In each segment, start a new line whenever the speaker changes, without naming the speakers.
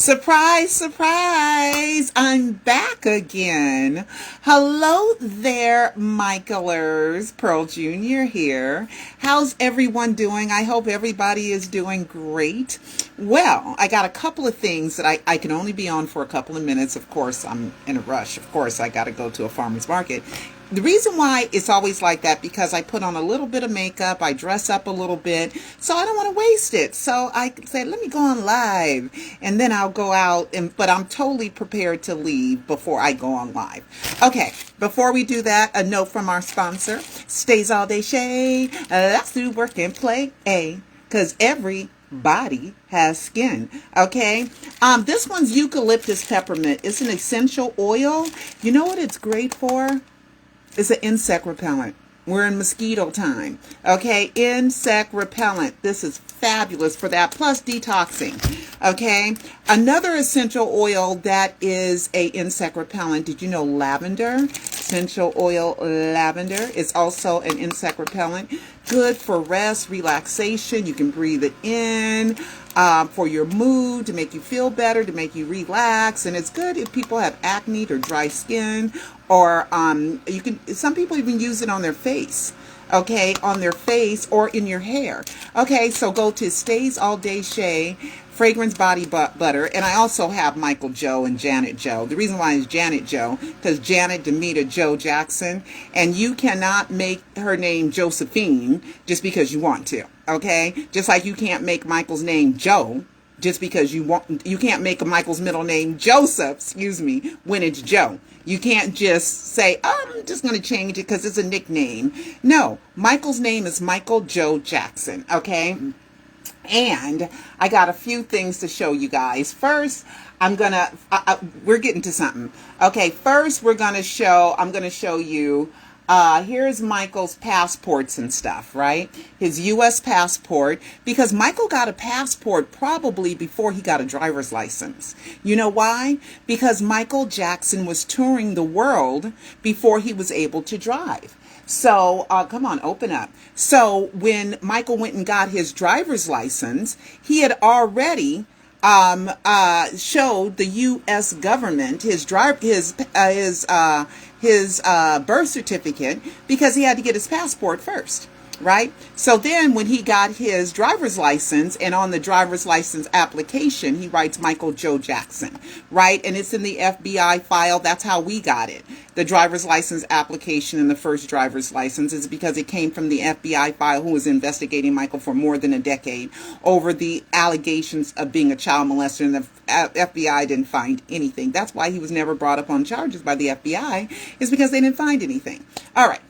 Surprise, surprise! I'm back again. Hello there, Michaelers. Pearl Jr. here. How's everyone doing? I hope everybody is doing great. Well, I got a couple of things that I can only be on for a couple of minutes. Of course, I'm in a rush. Of course, I got to go to a farmer's market. The reason why it's always like that, because I put on a little bit of makeup, I dress up a little bit, so I don't want to waste it. So I said, let me go on live, and then I'll go out, but I'm totally prepared to leave before I go on live. Okay, before we do that, a note from our sponsor, Stays All Day Shade. Let's do work and play, because every body has skin. Okay, this one's eucalyptus peppermint. It's an essential oil. You know what it's great for? It's an insect repellent. We're in mosquito time. Okay, insect repellent. This is fabulous for that, plus detoxing. Okay, another essential oil that is a insect repellent. Did you know lavender? Essential oil lavender is also an insect repellent. Good for rest, relaxation. You can breathe it in for your mood, to make you feel better, to make you relax. And it's good if people have acne or dry skin, or some people even use it on their face. Okay, on their face or in your hair. Okay, so go to Stays All Day Shea Fragrance Body Butter. And I also have Michael Joe and Janet Joe. The reason why is Janet Joe, because Janet Demita Joe Jackson, and you cannot make her name Josephine just because you want to. Okay, just like you can't make Michael's name Joe just because you want. You can't make Michael's middle name Joseph, when it's Joe. You can't just say, oh, I'm just going to change it because it's a nickname. No, Michael's name is Michael Joe Jackson, okay? And I got a few things to show you guys. First, we're getting to something. Okay, first I'm going to show you, here's Michael's passports and stuff, right? His U.S. passport, because Michael got a passport probably before he got a driver's license. You know why? Because Michael Jackson was touring the world before he was able to drive. So, come on, open up. So when Michael went and got his driver's license, he had already showed the U.S. government his birth certificate, because he had to get his passport first, right? So then when he got his driver's license, and on the driver's license application, he writes Michael Joe Jackson, right? And it's in the FBI file. That's how we got it. The driver's license application and the first driver's license is because it came from the FBI file, who was investigating Michael for more than a decade over the allegations of being a child molester, and the FBI didn't find anything. That's why he was never brought up on charges by the FBI, is because they didn't find anything. All right.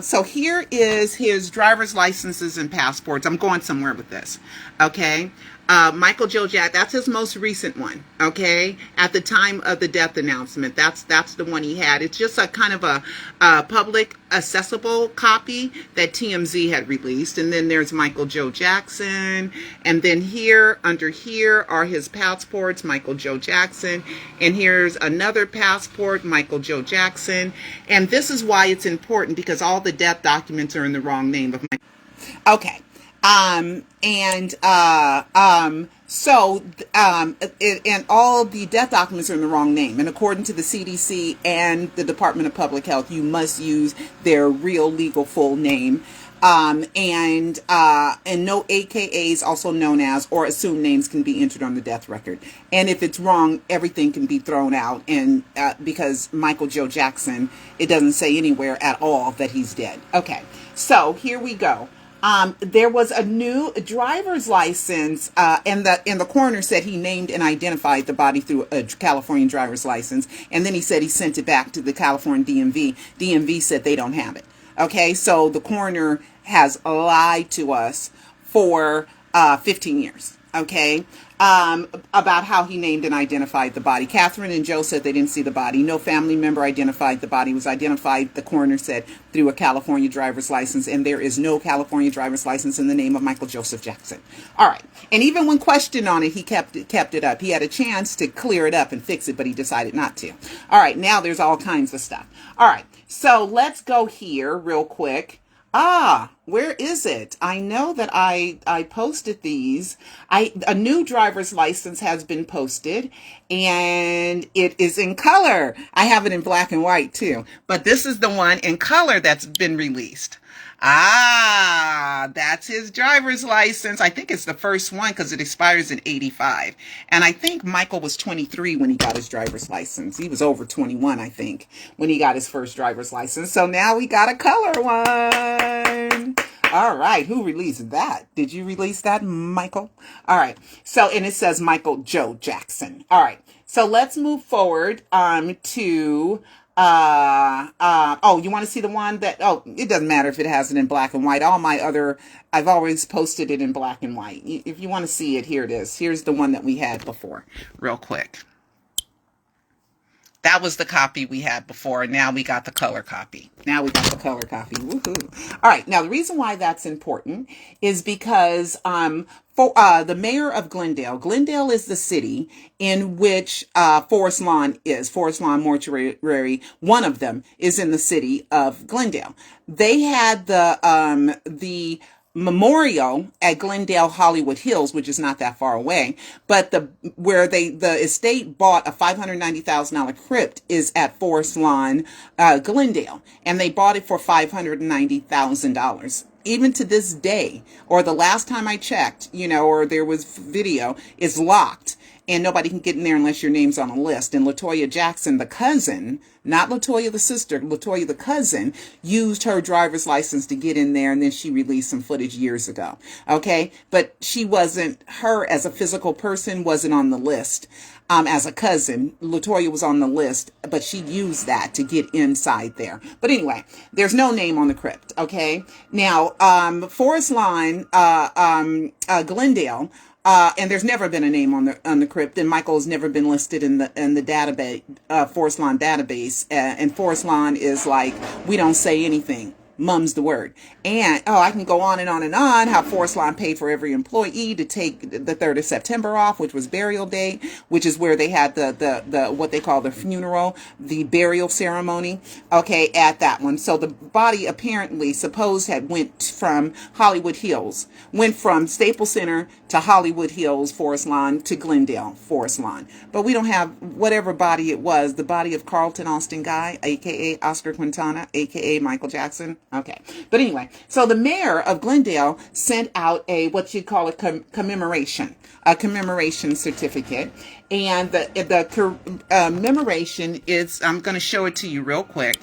So here is his driver's licenses and passports. I'm going somewhere with this. Okay. Michael Joe Jack, that's his most recent one. Okay. At the time of the death announcement, that's the one he had. It's just a kind of a public accessible copy that TMZ had released. And then there's Michael Joe Jackson. And then here, under here are his passports, Michael Joe Jackson. And here's another passport, Michael Joe Jackson. And this is why it's important, because all the death documents are in the wrong name of Michael. Okay. And all the death documents are in the wrong name. And according to the CDC and the Department of Public Health, you must use their real legal full name. And no AKAs, also known as, or assumed names, can be entered on the death record. And if it's wrong, everything can be thrown out. And because Michael Joe Jackson, it doesn't say anywhere at all that he's dead. Okay, so here we go. There was a new driver's license, and the coroner said he named and identified the body through a California driver's license, and then he said he sent it back to the California DMV. DMV said they don't have it. Okay, so the coroner has lied to us for 15 years. Okay, about how he named and identified the body. Catherine and Joe said they didn't see the body. No family member identified the body. It was identified, the coroner said, through a California driver's license, and there is no California driver's license in the name of Michael Joseph Jackson. All right, and even when questioned on it, he kept it up. He had a chance to clear it up and fix it, but he decided not to. All right, now there's all kinds of stuff. All right, so let's go here real quick. Where is it? I know that I posted these. A new driver's license has been posted, and it is in color. I have it in black and white too, but this is the one in color that's been released. That's his driver's license. I think it's the first one because it expires in 85. And I think Michael was 23 when he got his driver's license. He was over 21, I think, when he got his first driver's license. So now we got a color one. All right. Who released that? Did you release that, Michael? All right. So, and it says Michael Joe Jackson. All right. So let's move forward to you want to see the one that, it doesn't matter if it has it in black and white. I've always posted it in black and white. If you want to see it, here it is. Here's the one that we had before, real quick. That was the copy we had before, and now we got the color copy. Woohoo. All right. Now, the reason why that's important is because the mayor of Glendale is the city in which Forest Lawn is. Forest Lawn Mortuary, one of them, is in the city of Glendale. They had the memorial at Glendale Hollywood Hills, which is not that far away, but the estate bought a $590,000 crypt is at Forest Lawn, Glendale, and they bought it for $590,000. Even to this day, or the last time I checked, or there was video, it's locked. And nobody can get in there unless your name's on a list. And LaToya Jackson, the cousin, not LaToya the sister, LaToya the cousin, used her driver's license to get in there, and then she released some footage years ago. Okay? But her as a physical person wasn't on the list. As a cousin, LaToya was on the list, but she used that to get inside there. But anyway, there's no name on the crypt. Okay? Now, Forest Lawn, Glendale, and there's never been a name on the crypt, and Michael has never been listed in the database, Forest Lawn database, and Forest Lawn is like, we don't say anything. Mum's the word. And, I can go on and on and on, how Forest Lawn paid for every employee to take the 3rd of September off, which was burial day, which is where they had the what they call the funeral, the burial ceremony, okay, at that one. So the body apparently had went from Staples Center to Hollywood Hills, Forest Lawn, to Glendale, Forest Lawn. But we don't have whatever body it was, the body of Carlton Austin Guy, a.k.a. Oscar Quintana, a.k.a. Michael Jackson. Okay. But anyway, so the mayor of Glendale sent out what you'd call a commemoration certificate. And the commemoration is, I'm going to show it to you real quick,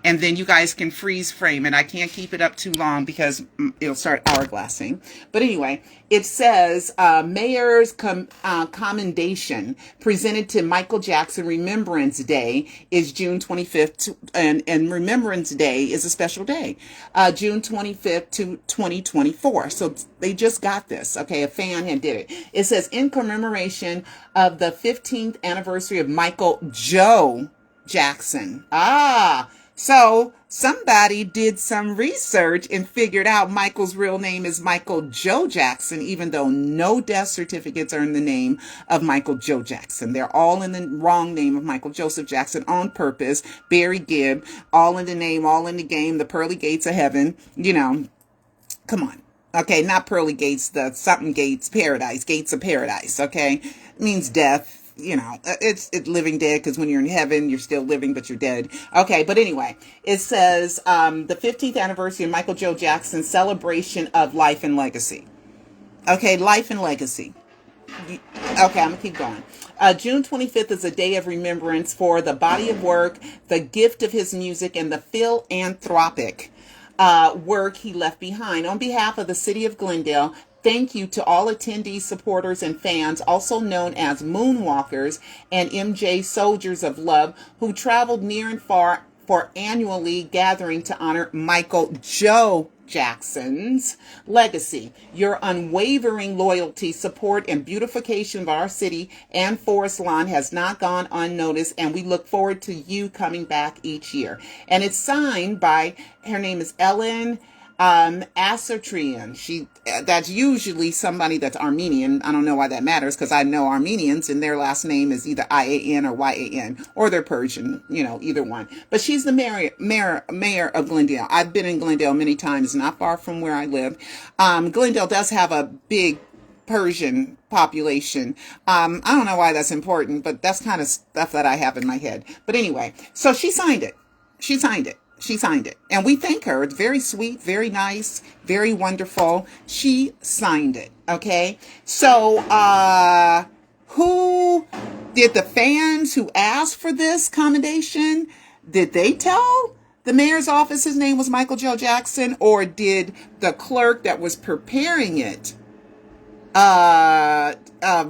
and then you guys can freeze frame it. I can't keep it up too long because it'll start hourglassing. But anyway, it says, Mayor's commendation presented to Michael Jackson Remembrance Day is June 25th, and Remembrance Day is a special day, June 25th to 2024. So they just got this. Okay, a fan had did it. It says, in commemoration of the 15th anniversary of Michael Joe Jackson. So somebody did some research and figured out Michael's real name is Michael Joe Jackson, even though no death certificates are in the name of Michael Joe Jackson. They're all in the wrong name of Michael Joseph Jackson on purpose. Barry Gibb, all in the name, all in the game, the pearly gates of heaven. Come on. Okay, not pearly gates, the something gates, paradise, gates of paradise. Okay, it means death. It's living dead, because when you're in heaven, you're still living, but you're dead. Okay, but anyway, it says the 15th anniversary of Michael Joe Jackson's celebration of life and legacy. Okay, life and legacy. Okay, I'm going to keep going. June 25th is a day of remembrance for the body of work, the gift of his music, and the philanthropic work he left behind. On behalf of the city of Glendale, thank you to all attendees, supporters, and fans, also known as Moonwalkers and MJ Soldiers of Love, who traveled near and far for annually gathering to honor Michael Joe Jackson's legacy. Your unwavering loyalty, support, and beautification of our city and Forest Lawn has not gone unnoticed, and we look forward to you coming back each year. And it's signed by, her name is Ellen Assertrian. That's usually somebody that's Armenian. I don't know why that matters, because I know Armenians and their last name is either IAN or YAN, or they're Persian, either one. But she's the mayor of Glendale. I've been in Glendale many times, not far from where I live. Glendale does have a big Persian population. I don't know why that's important, but that's kind of stuff that I have in my head. But anyway, so she signed it. She signed it. She signed it. And we thank her. It's very sweet, very nice, very wonderful. She signed it. Okay. So, who did the fans who asked for this commendation? Did they tell the mayor's office his name was Michael Joe Jackson, or did the clerk that was preparing it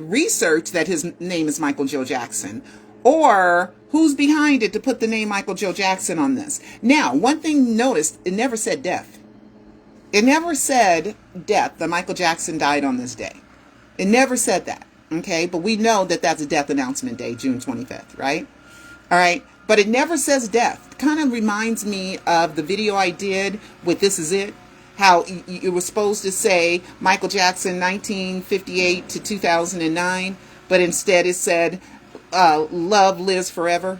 research that his name is Michael Joe Jackson? Or who's behind it to put the name Michael Joe Jackson on this? Now, one thing noticed, it never said death. It never said death, that Michael Jackson died on this day. It never said that, okay? But we know that that's a death announcement day, June 25th, right? All right, but it never says death. It kind of reminds me of the video I did with This Is It, how it was supposed to say Michael Jackson 1958 to 2009, but instead it said love lives forever.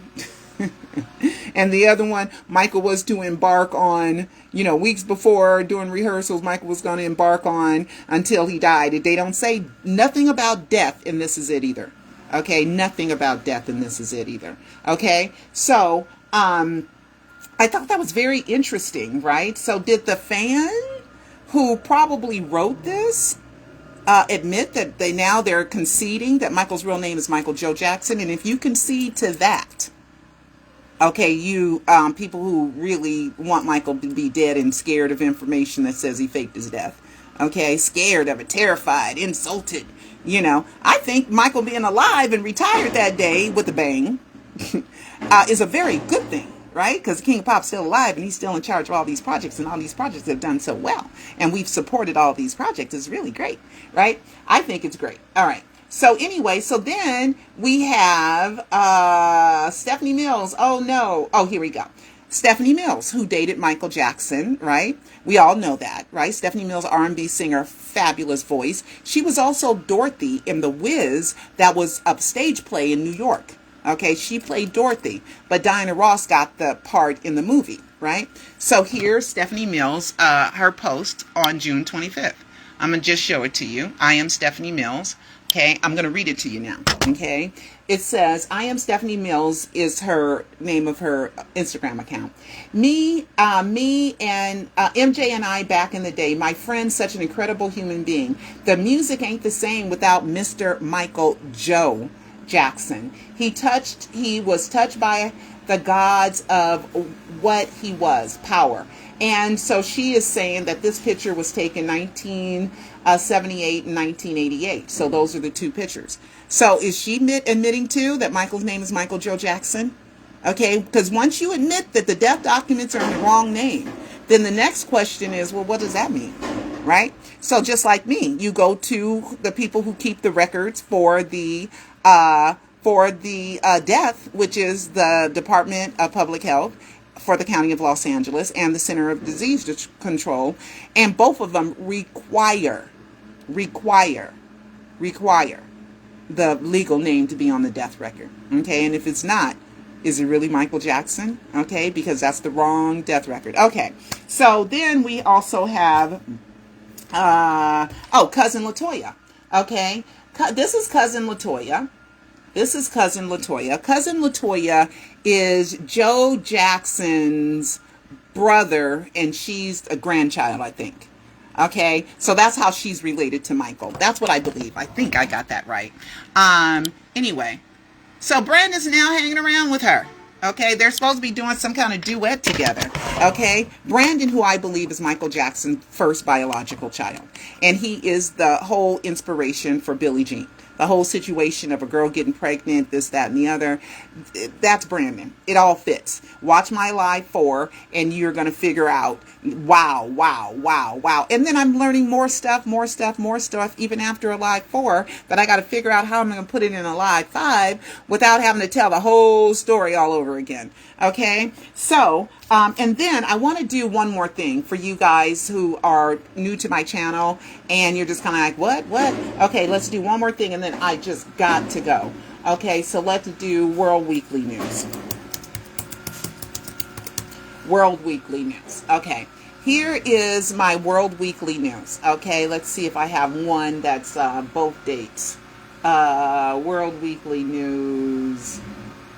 And the other one, Michael was to embark on, weeks before during rehearsals, Michael was going to embark on until he died. They don't say nothing about death in This Is It either. Okay, nothing about death in This Is It either. Okay, so I thought that was very interesting, right? So did the fan who probably wrote this admit that they're conceding that Michael's real name is Michael Joe Jackson? And if you concede to that, okay, you people who really want Michael to be dead and scared of information that says he faked his death, okay, scared of it, terrified, insulted, I think Michael being alive and retired that day with a bang is a very good thing. Right? Because King of Pop's still alive and he's still in charge of all these projects, and all these projects have done so well. And we've supported all these projects. It's really great. Right? I think it's great. All right. So anyway, so then we have Stephanie Mills. Oh, no. Oh, here we go. Stephanie Mills, who dated Michael Jackson, right? We all know that, right? Stephanie Mills, R&B singer, fabulous voice. She was also Dorothy in The Wiz, that was a stage play in New York. Okay, she played Dorothy, but Diana Ross got the part in the movie, right? So here's Stephanie Mills, her post on June 25th. I'm going to just show it to you. I am Stephanie Mills. Okay, I'm going to read it to you now. Okay, it says, I am Stephanie Mills is her name of her Instagram account. Me and MJ and I back in the day, my friend, such an incredible human being. The music ain't the same without Mr. Michael Joe Jackson. He was touched by the gods of what he was, power. And so she is saying that this picture was taken 1978 and 1988. So those are the two pictures. So is she admitting too that Michael's name is Michael Joe Jackson? Okay, because once you admit that the death documents are in the wrong name, then the next question is, well, what does that mean? Right? So just like me, you go to the people who keep the records for the death, which is the Department of Public Health for the County of Los Angeles and the Center of Disease Control, and both of them require the legal name to be on the death record. Okay, and if it's not, is it really Michael Jackson? Okay, because that's the wrong death record. Okay, so then we also have Cousin LaToya. Okay, this is Cousin LaToya. Cousin LaToya is Joe Jackson's brother, and she's a grandchild, I think. Okay, so that's how she's related to Michael. That's what I believe. I think I got that right. Anyway, so Brandon's now hanging around with her. Okay, they're supposed to be doing some kind of duet together. Okay, Brandon, who I believe is Michael Jackson's first biological child, and he is the whole inspiration for Billie Jean. the whole situation of a girl getting pregnant, this, that, and the other. That's Brandon. It all fits. Watch my live 4 and you're going to figure out, wow, wow, wow, wow. And then I'm learning more stuff, even after a live 4 that I got to figure out how I'm going to put it in a live 5 without having to tell the whole story all over again. Okay. So, and then I want to do one more thing for you guys who are new to my channel and you're just kind of like, what? Okay, let's do one more thing and then I just got to go. Okay, so let's do World Weekly News. World Weekly News. Okay, here is my World Weekly News. Okay, let's see if I have one that's both dates. World Weekly News.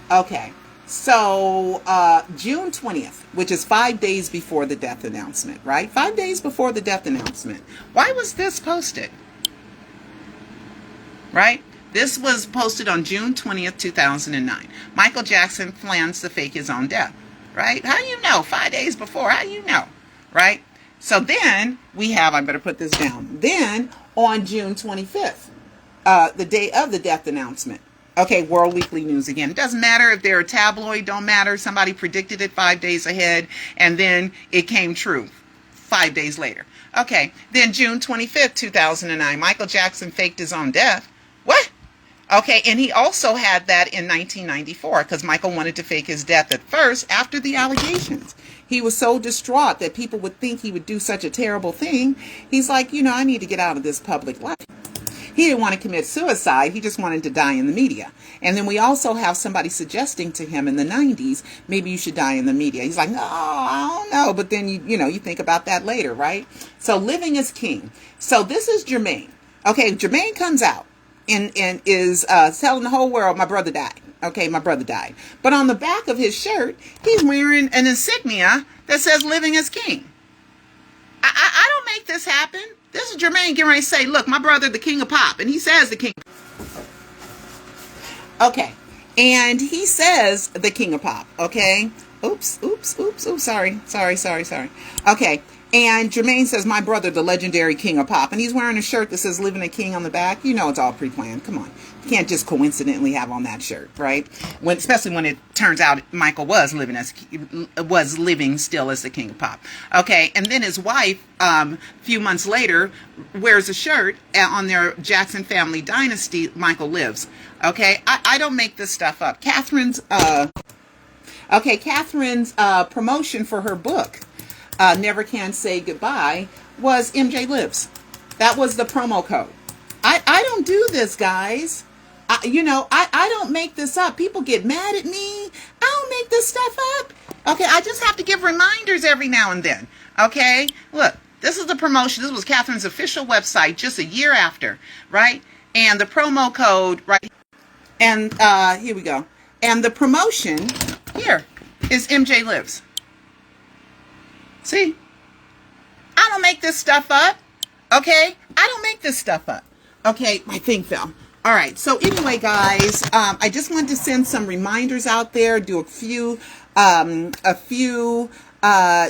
Okay. So, June 20th, which is 5 days before the death announcement, right? 5 days before the death announcement. Why was this posted? Right? This was posted on June 20th, 2009. Michael Jackson plans to fake his own death, right? How do you know? 5 days before, how do you know? Right? So then we have, I better put this down. Then on June 25th, the day of the death announcement. Okay, World Weekly News again. It doesn't matter if they're a tabloid, don't matter. Somebody predicted it 5 days ahead, and then it came true 5 days later. Okay, then June 25th, 2009, Michael Jackson faked his own death. What? Okay, and he also had that in 1994 because Michael wanted to fake his death at first after the allegations. He was so distraught that people would think he would do such a terrible thing. He's like, I need to get out of this public life. He didn't want to commit suicide. He just wanted to die in the media. And then we also have somebody suggesting to him in the 90s, maybe you should die in the media. He's like, no, I don't know. But then, you think about that later, right? So living as king. So this is Jermaine. Okay, Jermaine comes out and is telling the whole world, my brother died. Okay, my brother died. But on the back of his shirt, he's wearing an insignia that says living as king. I don't make this happen. This is Jermaine getting ready to say, look, my brother, the king of pop. And he says the king. Okay. And he says the king of pop. Okay. Oops. Sorry. Okay. And Jermaine says, my brother, the legendary king of pop. And he's wearing a shirt that says living a king on the back. It's all pre-planned. Come on. You can't just coincidentally have on that shirt, right? Especially when it turns out Michael was living still as the king of pop. Okay. And then his wife, a few months later, wears a shirt on their Jackson family dynasty, Michael Lives. Okay. I don't make this stuff up. Catherine's promotion for her book, Never Can Say Goodbye, was MJ Lives. That was the promo code. I don't do this, guys. I don't make this up. People get mad at me. I don't make this stuff up. Okay, I just have to give reminders every now and then. Okay, look, this is the promotion. This was Catherine's official website just a year after, right? And the promo code, right? And here we go. And the promotion here is MJ Lives. See, I don't make this stuff up, okay? I don't make this stuff up. Okay, my thing fell. All right, so anyway, guys, I just wanted to send some reminders out there, do a few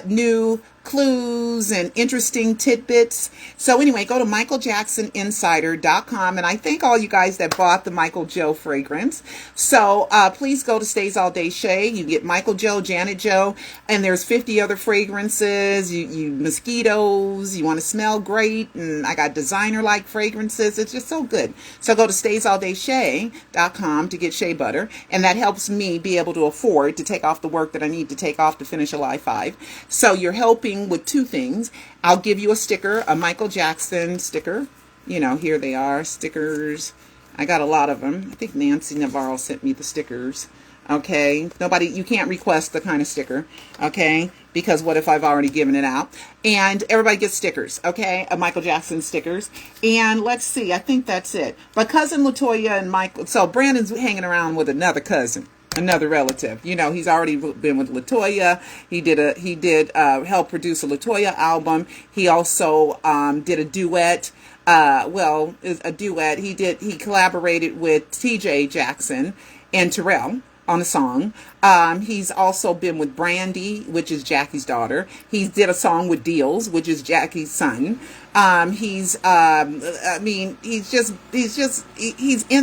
new clues and interesting tidbits. So anyway, go to michaeljacksoninsider.com, and I thank all you guys that bought the Michael Joe fragrance. So please go to Stays All Day Shea. You get Michael Joe, Janet Joe, and there's 50 other fragrances. You mosquitoes, you want to smell great, and I got designer-like fragrances. It's just so good. So go to staysalldayshay.com to get shea butter, and that helps me be able to afford to take off the work that I need to take off to finish a Live 5. So you're helping with two things. I'll give you a sticker, a Michael Jackson sticker. Here they are, stickers. I got a lot of them. I think Nancy Navarro sent me the stickers. Okay. You can't request the kind of sticker. Okay. Because what if I've already given it out? And everybody gets stickers. Okay. Michael Jackson stickers. And let's see. I think that's it. But cousin LaToya and Michael. So Brandon's hanging around with another cousin. Another relative. He's already been with LaToya. He did help produce a LaToya album. He also did a duet. A duet. He collaborated with TJ Jackson and Terrell. on a song. He's also been with Brandy, which is Jackie's daughter. He did a song with Deals, which is Jackie's son. He's in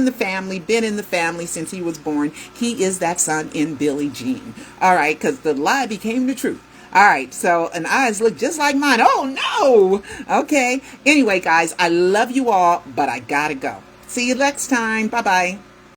the family, been in the family since he was born. He is that son in Billie Jean. All right, because the lie became the truth. All right, so, and eyes look just like mine. Oh, no. Okay. Anyway, guys, I love you all, but I gotta go. See you next time. Bye-bye.